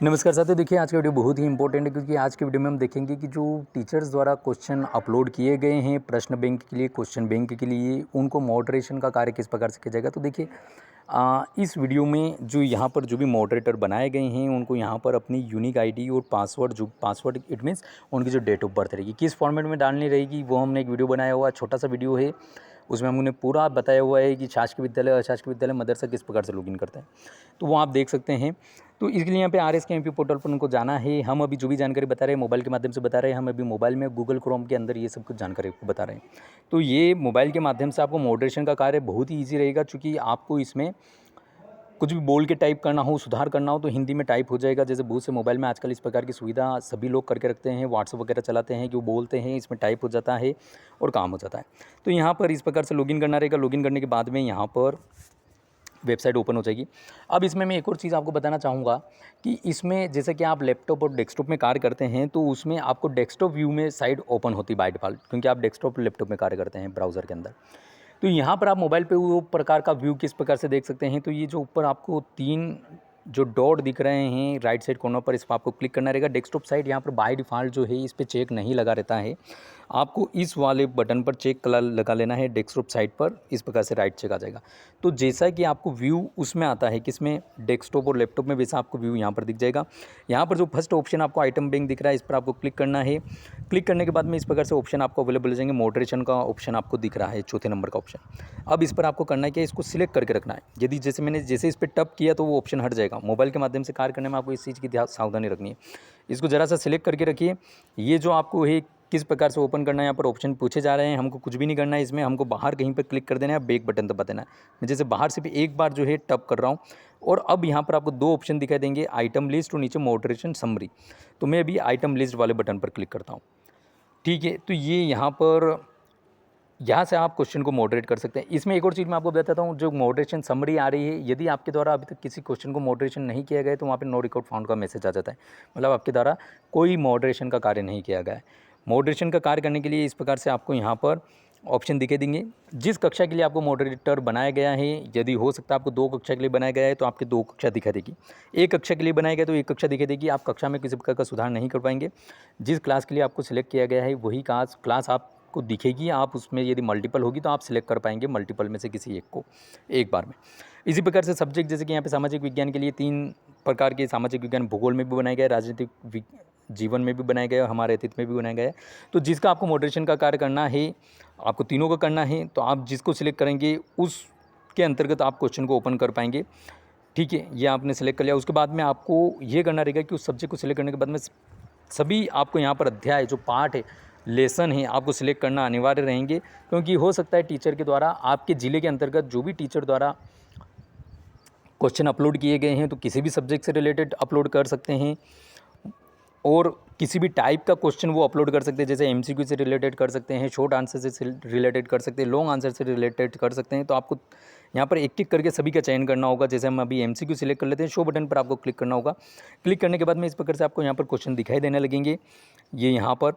नमस्कार साथियों, देखिए आज की वीडियो बहुत ही इंपॉर्टेंट है क्योंकि आज की वीडियो में हम देखेंगे कि जो टीचर्स द्वारा क्वेश्चन अपलोड किए गए हैं प्रश्न बैंक के लिए, क्वेश्चन बैंक के लिए, उनको मॉडरेशन का कार्य किस प्रकार से किया जाएगा। तो देखिए इस वीडियो में जो यहाँ पर जो भी मॉडरेटर बनाए गए हैं उनको यहाँ पर अपनी यूनिक आईडी और पासवर्ड, जो पासवर्ड इट मीन्स उनकी जो डेट ऑफ बर्थ रहेगी किस फॉर्मेट में डालनी रहेगी, वो हमने एक वीडियो बनाया हुआ, छोटा सा वीडियो है। उसमें हमने पूरा बताया हुआ है कि शासकीय विद्यालय, अशासकीय विद्यालय, मदरसा किस प्रकार से लॉगिन करता है, तो वो आप देख सकते हैं। तो इसके लिए यहाँ पे RSKMP पोर्टल पर उनको जाना है। हम अभी जो भी जानकारी बता रहे हैं मोबाइल के माध्यम से बता रहे हैं, हम अभी मोबाइल में गूगल क्रोम के अंदर ये सब कुछ जानकारी आपको बता रहे हैं। तो ये मोबाइल के माध्यम से आपको मॉडरेशन का कार्य बहुत ही ईजी रहेगा, चूँकि आपको इसमें कुछ भी बोल के टाइप करना हो, सुधार करना हो तो हिंदी में टाइप हो जाएगा। जैसे बहुत से मोबाइल में आजकल इस प्रकार की सुविधा सभी लोग करके रखते हैं, व्हाट्सएप वगैरह चलाते हैं, कि वो बोलते हैं इसमें टाइप हो जाता है और काम हो जाता है। तो यहाँ पर इस प्रकार से लॉगिन करना रहेगा। लॉगिन करने के बाद में यहाँ पर वेबसाइट ओपन हो जाएगी। अब इसमें मैं एक और चीज़ आपको बताना चाहूँगा कि इसमें जैसे कि आप लैपटॉप और डेस्कटॉप में कार्य करते हैं तो उसमें आपको डेस्कटॉप व्यू में साइट ओपन होती है बाय डिफ़ॉल्ट, क्योंकि आप डेस्कटॉप लैपटॉप में कार्य करते हैं ब्राउज़र के अंदर। तो यहाँ पर आप मोबाइल पे वो प्रकार का व्यू किस प्रकार से देख सकते हैं। तो ये जो ऊपर आपको 3 जो डॉट दिख रहे हैं राइट साइड कॉर्नर पर, इस पर आपको क्लिक करना रहेगा। डेस्कटॉप साइट यहाँ पर बाय डिफ़ॉल्ट जो है इस पे चेक नहीं लगा रहता है, आपको इस वाले बटन पर चेक कलर लगा लेना है। डेस्कटॉप साइट पर इस प्रकार से राइट चेक आ जाएगा। तो जैसा कि आपको व्यू उसमें आता है किसमें, डेस्कटॉप और लैपटॉप में, वैसा आपको व्यू यहाँ पर दिख जाएगा। यहाँ पर जो फर्स्ट ऑप्शन आपको आइटम बैंक दिख रहा है इस पर आपको क्लिक करना है। क्लिक करने के बाद में इस प्रकार से ऑप्शन आपको अवेलेबल हो जाएंगे। मॉडरेशन का ऑप्शन आपको दिख रहा है चौथे नंबर का ऑप्शन। अब इस पर आपको करना है कि इसको सिलेक्ट करके रखना है। यदि जैसे इस पर टप किया तो वो ऑप्शन हट जाएगा। मोबाइल के माध्यम से कार्य करने में आपको इस चीज़ की सावधानी रखनी है। इसको ज़रा सा सिलेक्ट करके रखिए। ये जो आपको है किस प्रकार से ओपन करना है, यहाँ पर ऑप्शन पूछे जा रहे हैं। हमको कुछ भी नहीं करना है इसमें, हमको बाहर कहीं पर क्लिक कर देना है, बैक बटन दबा देना है। मैं जैसे बाहर से भी एक बार जो है टप कर रहा हूँ और अब यहाँ पर आपको 2 ऑप्शन दिखाई देंगे, आइटम लिस्ट और नीचे मॉडरेशन समरी। तो मैं अभी आइटम लिस्ट वाले बटन पर क्लिक करता हूँ। ठीक है, तो ये यहाँ से आप क्वेश्चन को मॉडरेट कर सकते हैं। इसमें एक और चीज़ मैं आपको बताता हूँ, जो मॉडरेशन समरी आ रही है, यदि आपके द्वारा अभी तक किसी क्वेश्चन को मॉडरेशन नहीं किया गया है तो वहाँ पे नो रिकॉर्ड फाउंड का मैसेज आ जाता है, मतलब आपके द्वारा कोई मॉडरेशन का कार्य नहीं किया गया है। मॉडरेशन का कार्य करने के लिए इस प्रकार से आपको यहाँ पर ऑप्शन दिखे देंगे। जिस कक्षा के लिए आपको मॉडरेटर बनाया गया है, यदि हो सकता है आपको 2 कक्षा के लिए बनाया गया है तो आपकी 2 कक्षा दिखा देगी। 1 कक्षा के लिए बनाया गया तो 1 कक्षा दिखा देगी। आप कक्षा में किसी प्रकार का सुधार नहीं कर पाएंगे। जिस क्लास के लिए आपको सिलेक्ट किया गया है वही क्लास आपको दिखेगी। आप उसमें यदि मल्टीपल होगी तो आप सिलेक्ट कर पाएंगे मल्टीपल में से किसी एक को एक बार में। इसी प्रकार से सब्जेक्ट, जैसे कि यहाँ पे सामाजिक विज्ञान के लिए 3 प्रकार के सामाजिक विज्ञान, भूगोल में भी बनाया गया है, राजनीतिक जीवन में भी बनाया गया है, हमारे अतीत में भी बनाया गया है। तो जिसका आपको मॉडरेशन का कार्य करना है, आपको तीनों का करना है, तो आप जिसको सिलेक्ट करेंगे उसके अंतर्गत आप क्वेश्चन को ओपन कर पाएंगे। ठीक है, ये आपने सेलेक्ट कर लिया। उसके बाद में आपको ये करना रहेगा कि उस सब्जेक्ट को सिलेक्ट करने के बाद में सभी आपको यहाँ पर अध्याय, जो पार्ट है, लेसन है, आपको सिलेक्ट करना अनिवार्य रहेंगे। क्योंकि हो सकता है टीचर के द्वारा आपके ज़िले के अंतर्गत जो भी टीचर द्वारा क्वेश्चन अपलोड किए गए हैं तो किसी भी सब्जेक्ट से रिलेटेड अपलोड कर सकते हैं और किसी भी टाइप का क्वेश्चन वो अपलोड कर सकते हैं। जैसे MCQ से रिलेटेड कर सकते हैं, शॉर्ट आंसर से रिलेटेड कर सकते हैं, लॉन्ग आंसर से रिलेटेड कर सकते हैं। तो आपको यहाँ पर एक-एक करके सभी का चयन करना होगा। जैसे हम अभी MCQ सिलेक्ट कर लेते हैं, शो बटन पर आपको क्लिक करना होगा। क्लिक करने के बाद में इस प्रकार से आपको यहाँ पर क्वेश्चन दिखाई देने लगेंगे, ये यहाँ पर।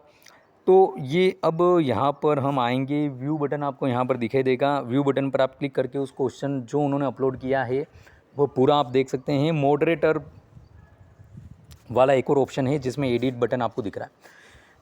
तो ये अब यहाँ पर हम आएँगे, व्यू बटन आपको यहाँ पर दिखाई देगा। व्यू बटन पर आप क्लिक करके उस क्वेश्चन जो उन्होंने अपलोड किया है वो पूरा आप देख सकते हैं। मॉडरेटर वाला एक और ऑप्शन है जिसमें एडिट बटन आपको दिख रहा है।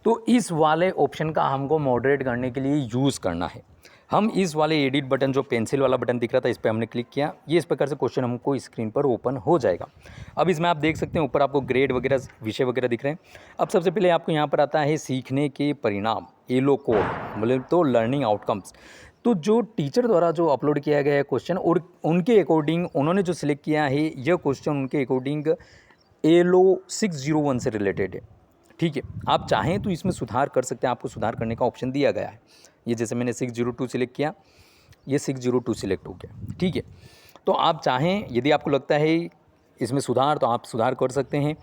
तो इस वाले ऑप्शन का हमको मॉडरेट करने के लिए यूज़ करना है। हम इस वाले एडिट बटन, जो पेंसिल वाला बटन दिख रहा था, इस पर हमने क्लिक किया। ये इस प्रकार से क्वेश्चन हमको स्क्रीन पर ओपन हो जाएगा। अब इसमें आप देख सकते हैं ऊपर आपको ग्रेड वगैरह, विषय वगैरह दिख रहे हैं। अब सबसे पहले आपको यहाँ पर आता है सीखने के परिणाम, येलो कोड, मतलब तो लर्निंग आउटकम्स। तो जो टीचर द्वारा जो अपलोड किया गया है क्वेश्चन और उनके अकॉर्डिंग उन्होंने जो सिलेक्ट किया है, यह क्वेश्चन उनके अकॉर्डिंग एलो 601 से रिलेटेड है। ठीक है, आप चाहें तो इसमें सुधार कर सकते हैं, आपको सुधार करने का ऑप्शन दिया गया है। ये जैसे मैंने 602 सिलेक्ट किया, ये 602 सिलेक्ट हो गया। ठीक है, तो आप चाहें, यदि आपको लगता है इसमें सुधार, तो आप सुधार कर सकते हैं।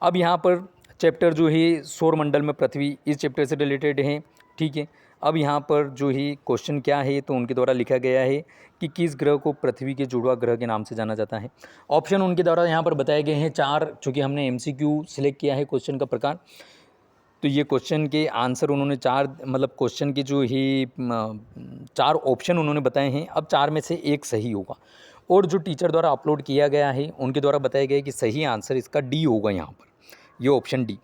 अब यहाँ पर चैप्टर जो है सौरमंडल में पृथ्वी, इस चैप्टर से रिलेटेड है। ठीक है, अब यहाँ पर जो है क्वेश्चन क्या है, तो उनके द्वारा लिखा गया है कि किस ग्रह को पृथ्वी के जुड़वा ग्रह के नाम से जाना जाता है। ऑप्शन उनके द्वारा यहाँ पर बताए गए हैं 4, चूँकि हमने MCQ सिलेक्ट किया है क्वेश्चन का प्रकार, तो ये क्वेश्चन के आंसर उन्होंने 4, मतलब क्वेश्चन की जो ही 4 ऑप्शन उन्होंने बताए हैं। अब 4 में से एक सही होगा और जो टीचर द्वारा अपलोड किया गया है उनके द्वारा बताया गया है कि सही आंसर इसका डी होगा यहाँ पर, ये ऑप्शन डी।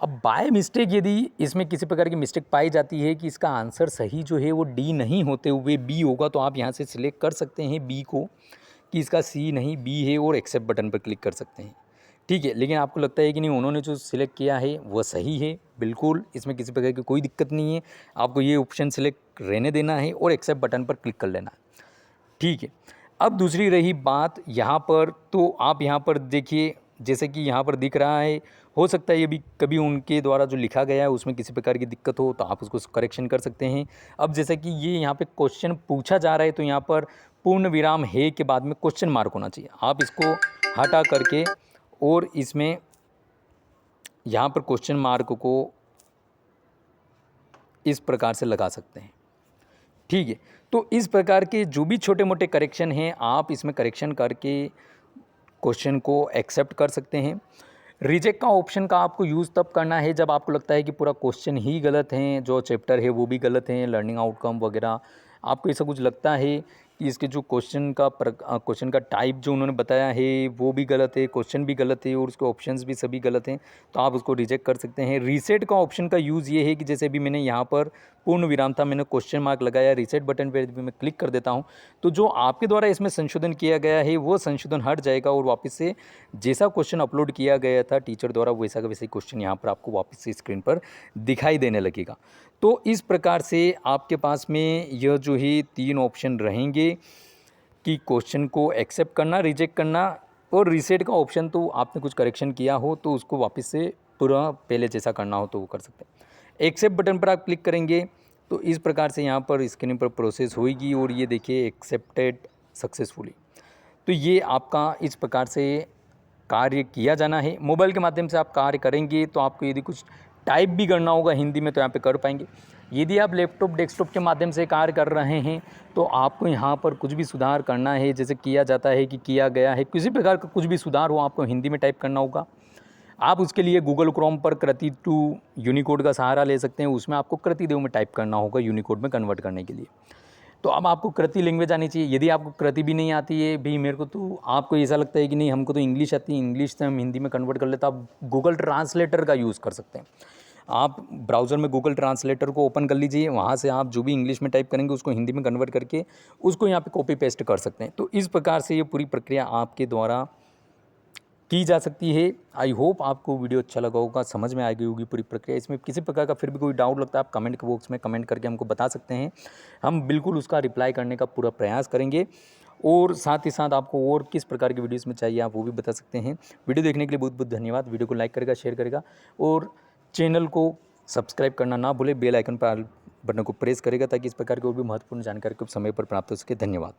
अब बाय मिस्टेक यदि इसमें किसी प्रकार की मिस्टेक पाई जाती है कि इसका आंसर सही जो है वो डी नहीं होते हुए बी होगा, तो आप यहाँ से सिलेक्ट कर सकते हैं बी को कि इसका सी नहीं बी है और एक्सेप्ट बटन पर क्लिक कर सकते हैं। ठीक है, लेकिन आपको लगता है कि नहीं उन्होंने जो सिलेक्ट किया है वह सही है, बिल्कुल इसमें किसी प्रकार की कोई दिक्कत नहीं है, आपको ये ऑप्शन सिलेक्ट रहने देना है और एक्सेप्ट बटन पर क्लिक कर लेना है। ठीक है, अब दूसरी रही बात यहाँ पर, तो आप यहाँ पर देखिए जैसे कि यहाँ पर दिख रहा है, हो सकता है ये भी कभी उनके द्वारा जो लिखा गया है उसमें किसी प्रकार की दिक्कत हो तो आप उसको करेक्शन कर सकते हैं। अब जैसे कि ये यहाँ पे क्वेश्चन पूछा जा रहा है तो यहाँ पर पूर्ण विराम है के बाद में क्वेश्चन मार्क होना चाहिए, आप इसको हटा करके और इसमें यहाँ पर क्वेश्चन मार्क को इस प्रकार से लगा सकते हैं। ठीक है, तो इस प्रकार के जो भी छोटे मोटे करेक्शन हैं आप इसमें करेक्शन करके क्वेश्चन को एक्सेप्ट कर सकते हैं। रिजेक्ट का ऑप्शन का आपको यूज़ तब करना है जब आपको लगता है कि पूरा क्वेश्चन ही गलत है, जो चैप्टर है वो भी गलत है, लर्निंग आउटकम वगैरह आपको ऐसा कुछ लगता है कि इसके जो क्वेश्चन का टाइप जो उन्होंने बताया है वो भी गलत है, क्वेश्चन भी गलत है और उसके ऑप्शंस भी सभी गलत हैं, तो आप उसको रिजेक्ट कर सकते हैं। रीसेट का ऑप्शन का यूज़ ये है कि जैसे भी मैंने यहाँ पर पूर्ण विराम था, मैंने क्वेश्चन मार्क लगाया, रीसेट बटन पर भी मैं क्लिक कर देता हूँ तो जो आपके द्वारा इसमें संशोधन किया गया है वो संशोधन हट जाएगा और वापस से जैसा क्वेश्चन अपलोड किया गया था टीचर द्वारा वैसा का वैसे क्वेश्चन यहाँ पर आपको वापस से स्क्रीन पर दिखाई देने लगेगा। तो इस प्रकार से आपके पास में यह जो है 3 ऑप्शन रहेंगे कि क्वेश्चन को एक्सेप्ट करना, रिजेक्ट करना और रीसेट का ऑप्शन, तो आपने कुछ करेक्शन किया हो तो उसको वापस से पूरा पहले जैसा करना हो तो वो कर सकते हैं। एक्सेप्ट बटन पर आप क्लिक करेंगे तो इस प्रकार से यहाँ पर स्क्रीन पर प्रोसेस होगी और ये देखिए एक्सेप्टेड सक्सेसफुली। तो ये आपका इस प्रकार से कार्य किया जाना है। मोबाइल के माध्यम से आप कार्य करेंगे तो आपको यदि कुछ टाइप भी करना होगा हिंदी में तो यहाँ पे कर पाएंगे। यदि आप लैपटॉप डेस्कटॉप के माध्यम से कार्य कर रहे हैं तो आपको यहाँ पर कुछ भी सुधार करना है, जैसे किया जाता है कि किया गया है, किसी प्रकार का कुछ भी सुधार हो आपको हिंदी में टाइप करना होगा। आप उसके लिए गूगल क्रोम पर कृति टू यूनिकोड का सहारा ले सकते हैं, उसमें आपको कृति देव में टाइप करना होगा यूनिकोड में कन्वर्ट करने के लिए। तो अब आपको कृति लैंग्वेज आनी चाहिए। यदि आपको कृति भी नहीं आती है भी मेरे को, तो आपको ऐसा लगता है कि नहीं हमको तो इंग्लिश आती है, इंग्लिश से हम हिंदी में कन्वर्ट कर लेते, आप गूगल ट्रांसलेटर का यूज़ कर सकते हैं। आप ब्राउज़र में गूगल ट्रांसलेटर को ओपन कर लीजिए, वहाँ से आप जो भी इंग्लिश में टाइप करेंगे उसको हिंदी में कन्वर्ट करके उसको यहाँ पे कॉपी पेस्ट कर सकते हैं। तो इस प्रकार से ये पूरी प्रक्रिया आपके द्वारा की जा सकती है। आई होप आपको वीडियो अच्छा लगा होगा, समझ में आ गई होगी पूरी प्रक्रिया। इसमें किसी प्रकार का फिर भी कोई डाउट लगता है आप कमेंट के बॉक्स में कमेंट करके हमको बता सकते हैं, हम बिल्कुल उसका रिप्लाई करने का पूरा प्रयास करेंगे। और साथ ही साथ आपको और किस प्रकार की वीडियोस में चाहिए आप वो भी बता सकते हैं। वीडियो देखने के लिए बहुत बहुत धन्यवाद। वीडियो को लाइक करेगा, शेयर करेगा और चैनल को सब्सक्राइब करना ना भूले, बेल आइकन पर बटन को प्रेस करेगा ताकि इस प्रकार की और भी महत्वपूर्ण जानकारी को समय पर प्राप्त हो सके। धन्यवाद।